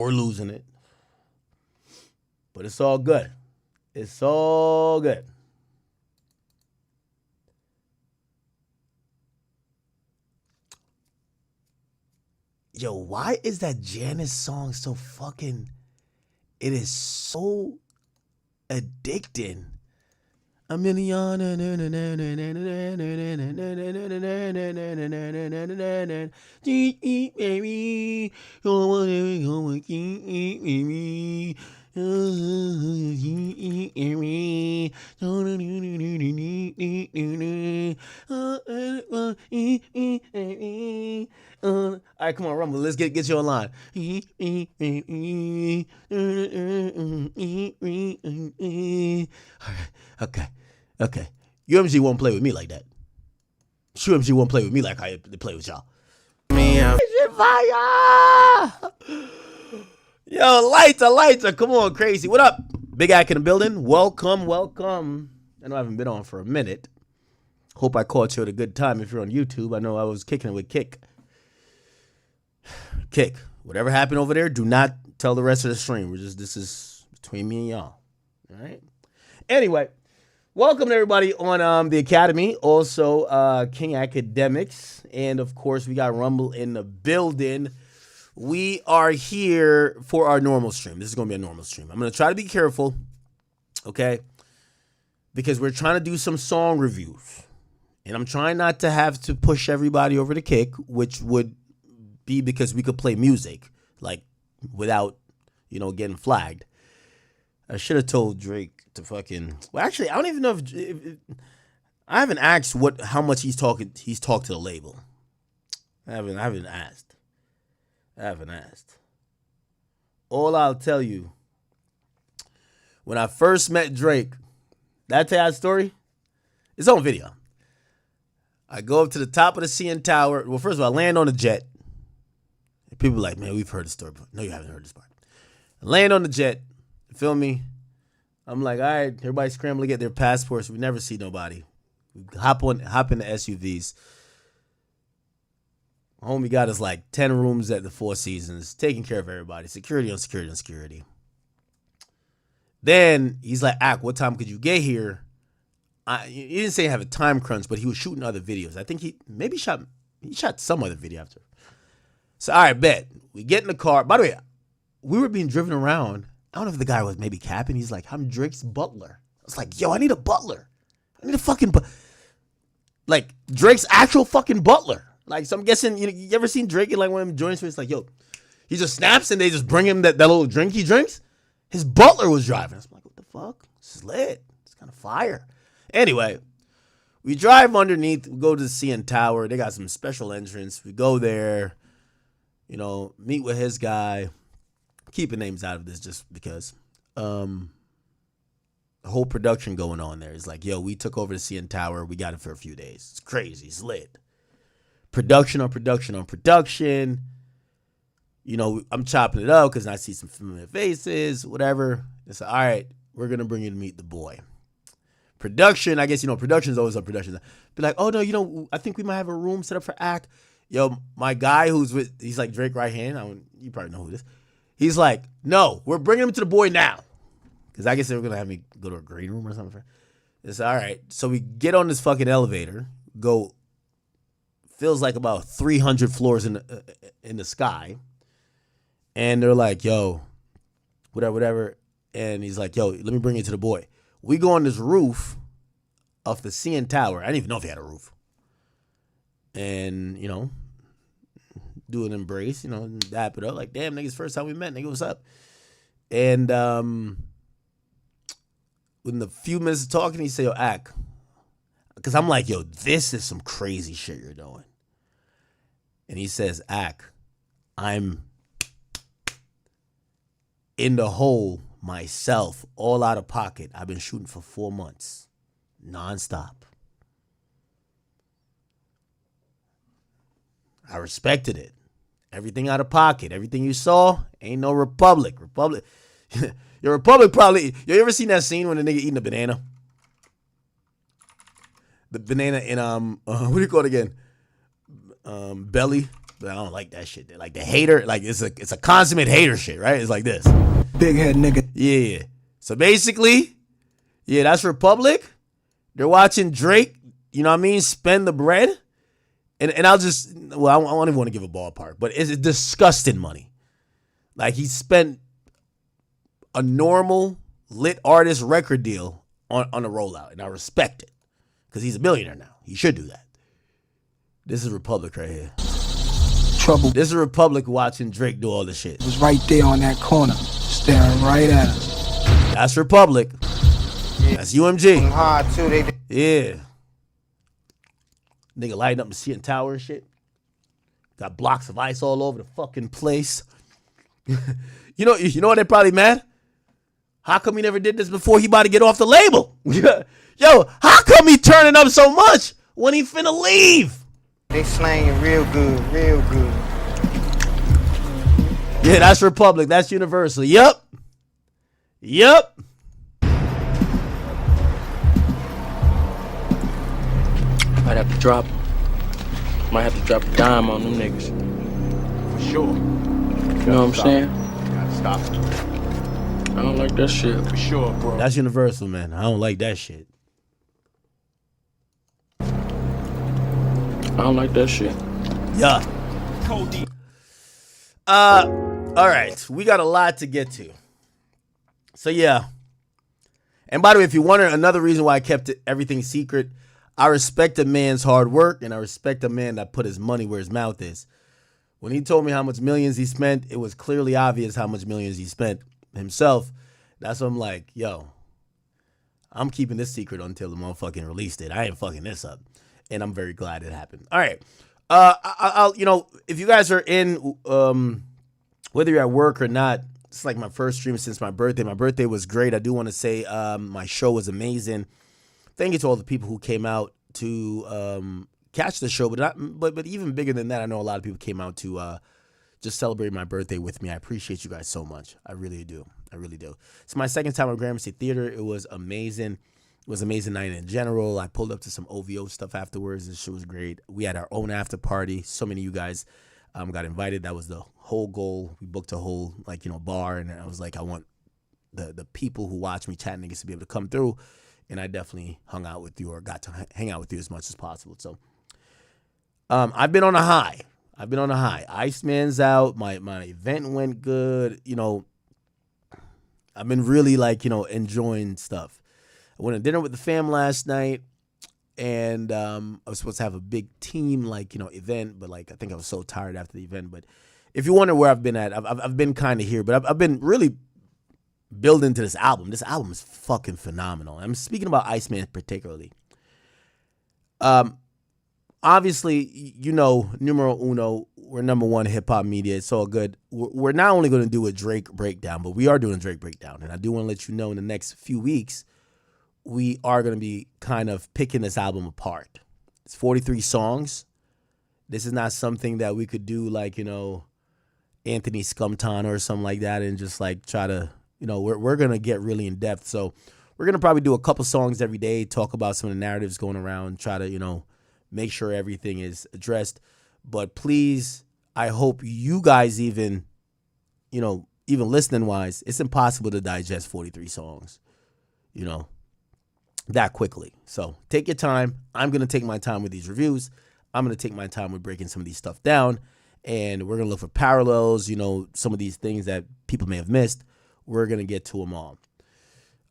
or losing it. But it's all good. It's all good. Yo, why is that Janice song so fucking... It is so addicting. A million. All right, come on, Rumble. Let's get you online. Okay. Okay. UMG won't play with me like that. UMG won't play with me like I play with y'all. Fire! Yo, lighter. Come on, crazy. What up? Big Ack in the building. Welcome. I know I haven't been on for a minute. Hope I caught you at a good time if you're on YouTube. I know I was kicking it with Kick. Kick. Whatever happened over there, do not tell the rest of the stream. This is between me and y'all. All right? Anyway, welcome to everybody on the Academy. Also, King Academics. And, of course, we got Rumble in the building. We are here for our normal stream. This is going to be a normal stream. I'm going to try to be careful, okay? Because we're trying to do some song reviews. And I'm trying not to have to push everybody over to Kick, which would be because we could play music, like, without, getting flagged. I should have told Drake to fucking... Well, actually, I don't even know if I haven't asked how much he's talked to the label. I haven't asked. All I'll tell you, when I first met Drake, did I tell you that story? It's on video. I go up to the top of the CN Tower. Well, first of all, I land on a jet. People are like, man, we've heard the story before. No, you haven't heard this part. I land on the jet. Feel me? I'm like, all right, everybody scramble to get their passports. We never see nobody. We hop in the SUVs. Homie got us like 10 rooms at the Four Seasons, taking care of everybody. Security on security. Then he's like, Ack, what time could you get here? He didn't say have a time crunch, but he was shooting other videos. I think he shot some other video after. So, all right, bet. We get in the car. By the way, we were being driven around. I don't know if the guy was maybe capping. He's like, I'm Drake's butler. I was like, yo, I need a butler. I need a fucking like Drake's actual fucking butler. Like, so I'm guessing, you ever seen Drake in like one of them joints where it's like, yo, he just snaps and they just bring him that little drink he drinks? His butler was driving. I was like, what the fuck? This is lit. It's kind of fire. Anyway, we drive underneath. We go to the CN Tower. They got some special entrance. We go there, meet with his guy. Keeping names out of this just because. The whole production going on there is like, yo, we took over the CN Tower. We got it for a few days. It's crazy. It's lit. Production on production on production. I'm chopping it up because I see some familiar faces, whatever. It's like, all right, we're going to bring you to meet the boy. Production, I guess, production's always on production. Be like, oh, no, I think we might have a room set up for Ack. Yo, my guy he's like Drake right hand. You probably know who this is. He's like, no, we're bringing him to the boy now. Because I guess they were going to have me go to a green room or something. It's all right. So we get on this fucking elevator, feels like about 300 floors in the sky. And they're like, yo, whatever. And he's like, yo, let me bring you to the boy. We go on this roof of the CN Tower. I didn't even know if he had a roof. And, do an embrace, dap it up. Like, damn, niggas, first time we met, nigga, what's up? And when the few minutes of talking, he say, yo, Ack. Because I'm like, yo, this is some crazy shit you're doing. And he says, Ack, I'm in the hole myself, all out of pocket. I've been shooting for 4 months, nonstop. I respected it. Everything out of pocket. Everything you saw, ain't no Republic. Your Republic probably... You ever seen that scene when the nigga eating a banana? The banana in, what do you call it again? Belly. But I don't like that shit. Like the hater, like it's a consummate hater shit, right? It's like this. Big head nigga. Yeah. So basically, yeah, that's Republic. They're watching Drake, you know what I mean, spend the bread. And I'll just, well, I don't even want to give a ballpark, but it's disgusting money. Like he spent a normal lit artist record deal on a rollout, and I respect it because he's a billionaire now. He should do that. This is Republic right here. Trouble. This is Republic watching Drake do all this shit. It was right there on that corner, staring right at us. That's Republic. Yeah. That's UMG. Hard too, Yeah. Nigga lighting up the CN Tower and shit. Got blocks of ice all over the fucking place. You know what they probably mad? How come he never did this before he about to get off the label? Yo, how come he turning up so much when he finna leave? They slanging real good, real good. Yeah, that's Republic. That's Universal. Yup. Might have to drop a dime on them niggas. For sure. You know what I'm saying? Gotta stop it. I don't like that shit. For sure, bro. That's Universal, man. I don't like that shit. I don't like that shit. Yeah. All right. We got a lot to get to. So, yeah. And by the way, if you wonder another reason why I kept everything secret, I respect a man's hard work, and I respect a man that put his money where his mouth is. When he told me how much millions he spent, it was clearly obvious how much millions he spent himself. That's what I'm like, yo, I'm keeping this secret until the motherfucking released it. I ain't fucking this up. And I'm very glad it happened. All right. I'll if you guys are in, whether you're at work or not, it's like my first stream since my birthday. My birthday was great. I do want to say my show was amazing. Thank you to all the people who came out to catch the show. But even bigger than that, I know a lot of people came out to just celebrate my birthday with me. I appreciate you guys so much. I really do. It's my second time at Gramercy Theater. It was amazing. It was an amazing night in general. I pulled up to some OVO stuff afterwards. The show was great. We had our own after party. So many of you guys got invited. That was the whole goal. We booked a whole bar, and I was like, I want the people who watch me chat niggas to be able to come through. And I definitely hung out with you or got to hang out with you as much as possible. So I've been on a high. Iceman's out. My event went good. I've been really enjoying stuff. I went to dinner with the fam last night, and I was supposed to have a big team event, but I think I was so tired after the event. But if you wonder where I've been at, I've been kind of here, but I've been really building to this album. This album is fucking phenomenal. I'm speaking about Iceman particularly. Obviously, numero uno, we're number one hip-hop media. It's all good. We're not only going to do a Drake breakdown, but we are doing a Drake breakdown. And I do want to let you know in the next few weeks, we are going to be kind of picking this album apart. It's 43 songs. This is not something that we could do Anthony Scumton or something like that and just try to, we're going to get really in depth. So we're going to probably do a couple songs every day, talk about some of the narratives going around, try to, make sure everything is addressed. But please, I hope you guys even listening wise, it's impossible to digest 43 songs, that quickly. So take your time. I'm going to take my time with these reviews. I'm going to take my time with breaking some of these stuff down. And we're going to look for parallels, some of these things that people may have missed. We're going to get to them all.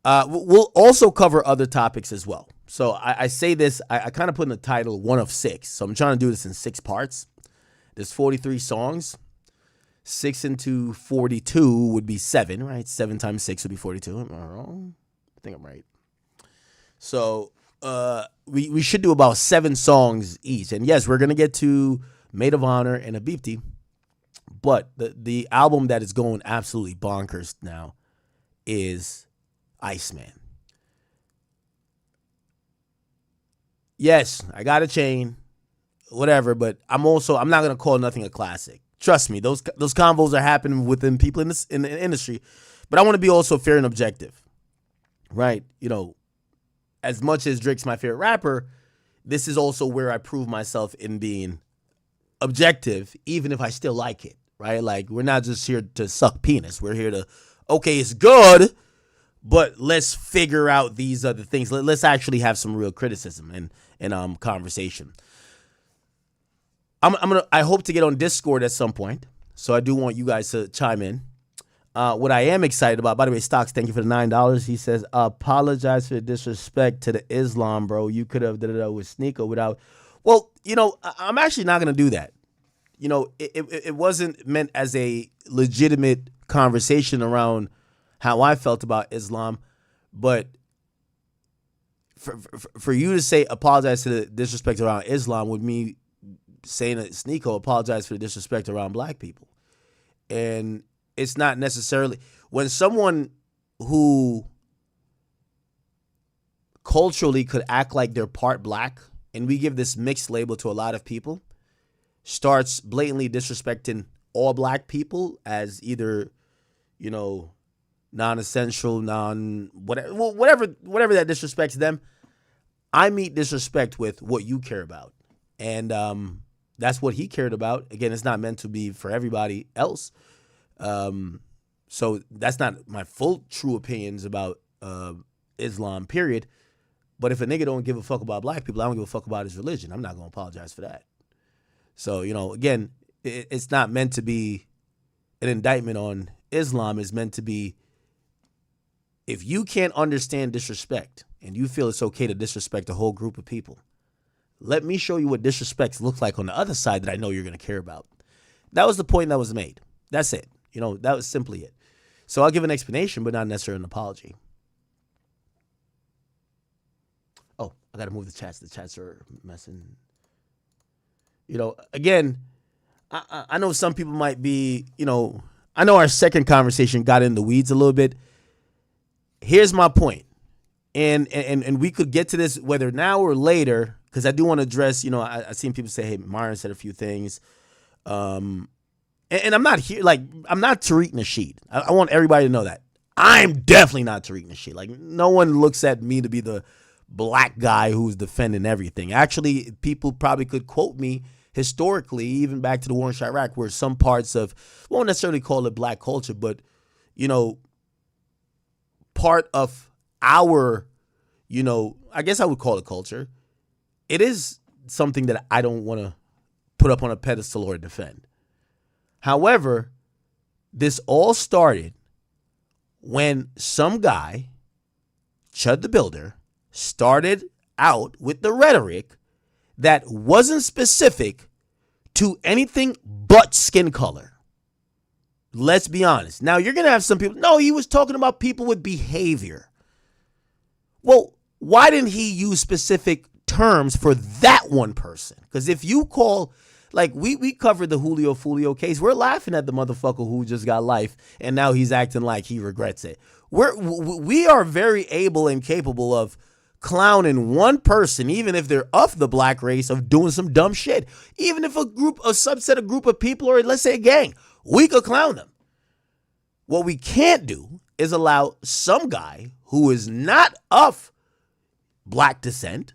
We'll also cover other topics as well. So I say this, I kind of put in the title 1 of 6. So I'm trying to do this in 6 parts. There's 43 songs. 6 into 42 would be 7, right? 7 times 6 would be 42. Am I wrong? I think I'm right. So we should do about 7 songs each. And yes, we're going to get to Maid of Honor and Abipti. But the album that is going absolutely bonkers now is Iceman. Yes, I got a chain, whatever, but I'm not going to call nothing a classic. Trust me, those convos are happening within people in the industry, but I want to be also fair and objective, right? As much as Drake's my favorite rapper, this is also where I prove myself in being objective, even if I still like it, right? Like, we're not just here to suck penis. We're here to, okay, it's good, but let's figure out these other things. Let's actually have some real criticism and conversation. I hope to get on Discord at some point, so I do want you guys to chime in. What I am excited about, by the way, Stocks, thank you for the $9. He says, apologize for the disrespect to the Islam, bro. You could have done it with Sneako without. Well, I'm actually not going to do that. It wasn't meant as a legitimate conversation around how I felt about Islam, but for you to say apologize to the disrespect around Islam would me saying that Sneako apologize for the disrespect around black people. And it's not necessarily when someone who culturally could act like they're part black, and we give this mixed label to a lot of people, starts blatantly disrespecting all black people as either, non-essential, whatever that disrespects them. I meet disrespect with what you care about. And that's what he cared about. Again, it's not meant to be for everybody else. So that's not my full true opinions about Islam, period. But if a nigga don't give a fuck about black people, I don't give a fuck about his religion. I'm not going to apologize for that. So, again, it's not meant to be an indictment on Islam. It's meant to be, if you can't understand disrespect and you feel it's okay to disrespect a whole group of people, let me show you what disrespect looks like on the other side that I know you're going to care about. That was the point that was made. That's it. That was simply it. So I'll give an explanation, but not necessarily an apology. Oh, I got to move the chats. The chats are messing. Again, I know some people might be, I know our second conversation got in the weeds a little bit. Here's my point. And we could get to this whether now or later, because I do want to address, I've seen people say, hey, Myron said a few things. And I'm not here, I'm not Tariq Nasheed. I want everybody to know that. I'm definitely not Tariq Nasheed. No one looks at me to be the black guy who's defending everything. Actually, people probably could quote me historically, even back to the war in Iraq, where some parts of, won't necessarily call it black culture, but, part of our, I guess I would call it culture. It is something that I don't want to put up on a pedestal or defend. However, this all started when some guy, Chud the Builder, started out with the rhetoric that wasn't specific to anything but skin color. Let's be honest. Now, you're going to have some people, no, he was talking about people with behavior. Well, why didn't he use specific terms for that one person? Because if you call, we covered the Julio Fulio case. We're laughing at the motherfucker who just got life, and now he's acting like he regrets it. We are very able and capable of clowning one person, even if they're of the black race, of doing some dumb shit. Even if a group of people, or let's say a gang, we could clown them. What we can't do is allow some guy who is not of black descent,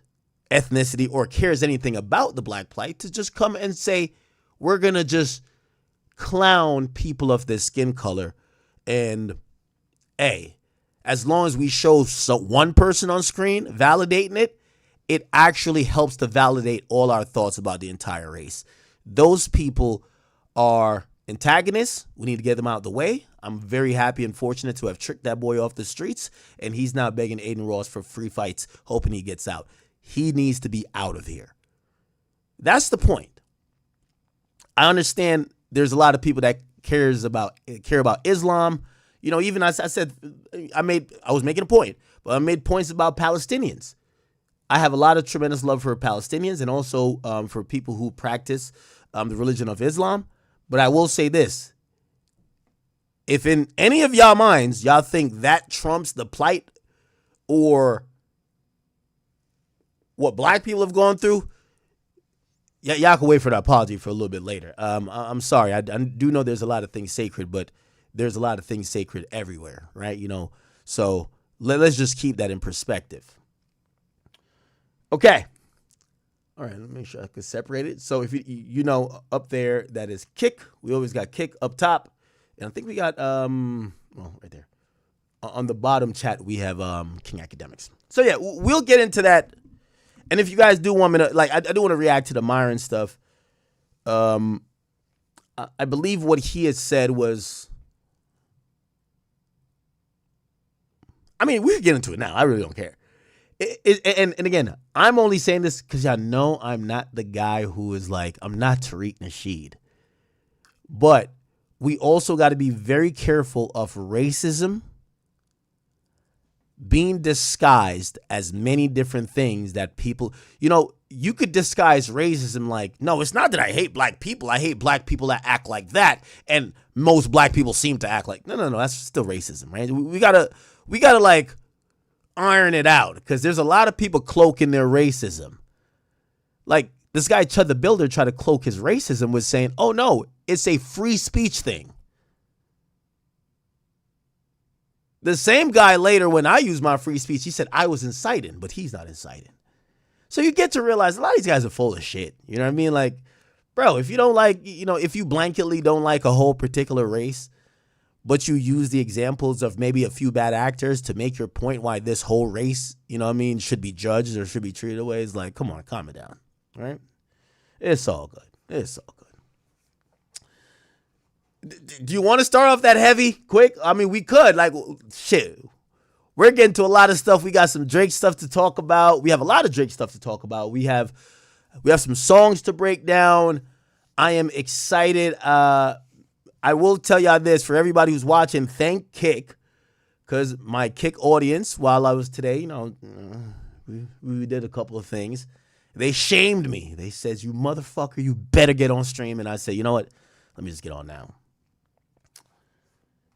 ethnicity, or cares anything about the black plight to just come and say, we're going to just clown people of this skin color. And as long as we show one person on screen validating it, it actually helps to validate all our thoughts about the entire race. Those people are antagonists. We need to get them out of the way. I'm very happy and fortunate to have tricked that boy off the streets, and he's now begging Aiden Ross for free fights, hoping he gets out. He needs to be out of here. That's the point. I understand there's a lot of people that care about Islam. Even I said, I was making a point, but I made points about Palestinians. I have a lot of tremendous love for Palestinians and also for people who practice the religion of Islam. But I will say this. If in any of y'all minds, y'all think that trumps the plight or what black people have gone through, y'all can wait for the apology for a little bit later. I'm sorry. I do know there's a lot of things sacred, but there's a lot of things sacred everywhere, right? So let's just keep that in perspective. Okay. All right, let me make sure I can separate it. So if you know up there that is Kick, we always got Kick up top, and I think we got right there on the bottom chat we have King Academics. So yeah, we'll get into that. And if you guys do want me to, like, I do want to react to the Myron stuff. I believe what he had said was, I mean, we can get into it now. I really don't care. And again, I'm only saying this because y'all know I'm not the guy who is like, I'm not Tariq Nasheed. But we also got to be very careful of racism being disguised as many different things that people, you know, you could disguise racism like, no, it's not that I hate black people. I hate black people that act like that. And most black people seem to act like, no, that's still racism, right? We gotta like iron it out because there's a lot of people cloaking their racism. Like this guy, Chud the Builder, tried to cloak his racism with saying, oh no, it's a free speech thing. The same guy later, when I used my free speech, he said I was inciting, but he's not inciting. So you get to realize a lot of these guys are full of shit. You know what I mean? Like, bro, if you don't like, you know, if you blanketly don't like a whole particular race, but you use the examples of maybe a few bad actors to make your point why this whole race, you know what I mean, should be judged or should be treated away, it's like, come on, calm it down, right? It's all good. It's all good. Do you want to start off that heavy quick? I mean, we could. Like, shit. We're getting to a lot of stuff. We got some Drake stuff to talk about. We have a lot of Drake stuff to talk about. We have some songs to break down. I am excited. I will tell y'all this, for everybody who's watching, thank Kick, because my Kick audience, while I was today, you know, we did a couple of things. They shamed me. They said, you motherfucker, you better get on stream. And I said, you know what? Let me just get on now.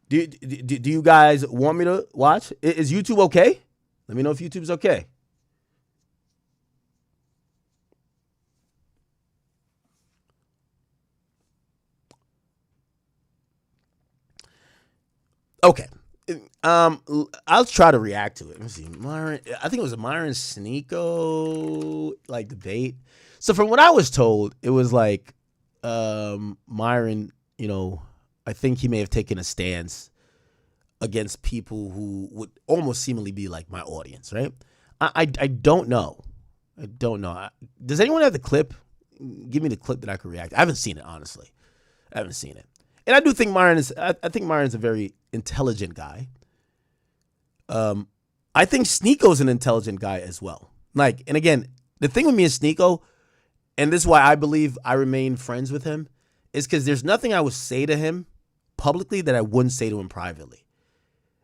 Do you guys want me to watch? Is YouTube okay? Let me know if YouTube's okay. Okay. I'll try to react to it. Let me see. Myron, I think it was a Myron Sneako like debate. So from what I was told, it was like Myron, you know, I think he may have taken a stance against people who would almost seemingly be like my audience, right? I don't know. I don't know. Does anyone have the clip? Give me the clip that I could react. I haven't seen it, honestly. I haven't seen it. And I do think I think Myron's a very intelligent guy. I think Sneako's an intelligent guy as well. Like, and again, the thing with me and Sneako, and this is why I believe I remain friends with him, is because there's nothing I would say to him publicly that I wouldn't say to him privately.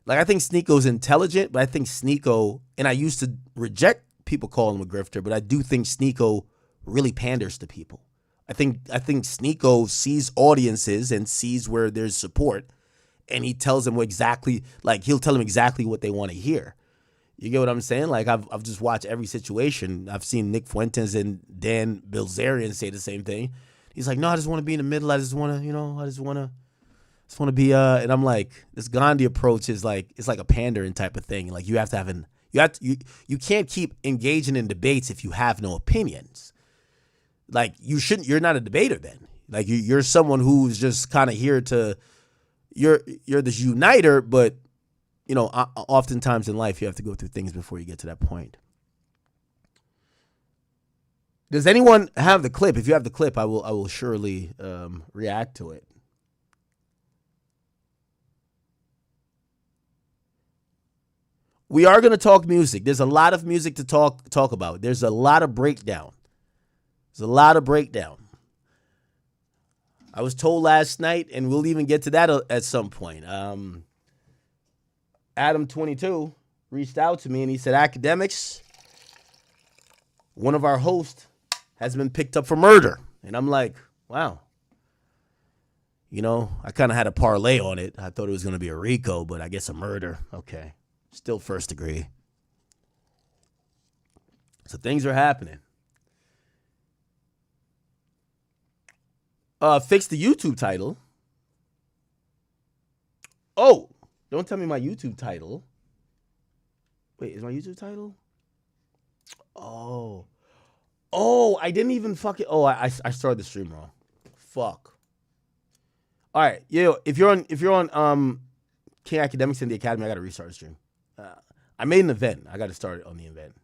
Like, I think Sneako's intelligent, but I think Sneako, and I used to reject people calling him a grifter, but I do think Sneako really panders to people. I think Sneako sees audiences and sees where there's support, and he tells them exactly, like, he'll tell them exactly what they want to hear. You get what I'm saying? Like, I've just watched every situation. I've seen Nick Fuentes and Dan Bilzerian say the same thing. He's like, no, I just want to be in the middle. I just want to, you know, I just want to be, and I'm like, this Gandhi approach is like, it's like a pandering type of thing. Like, you you can't keep engaging in debates if you have no opinions. Like, you're not a debater then. Like, you're someone who's just kind of here to, you're this uniter, but, you know, oftentimes in life you have to go through things before you get to that point. Does anyone have the clip? If you have the clip, I will surely react to it. We are going to talk music. There's a lot of music to talk about. There's a lot of breakdown. I was told last night, and we'll even get to that at some point. Adam22 reached out to me, and he said, Academics, one of our hosts has been picked up for murder. And I'm like, wow. You know, I kind of had a parlay on it. I thought it was going to be a RICO, but I guess a murder. Okay. Still first degree. So things are happening. Fix the YouTube title. Oh, don't tell me my YouTube title. Wait, is my YouTube title? Oh, Oh, I didn't even fucking. Oh, I started the stream wrong. Fuck. All right, yo, if you're on King Academics and the Academy, I got to restart the stream. I made an event. I got to start it on the event.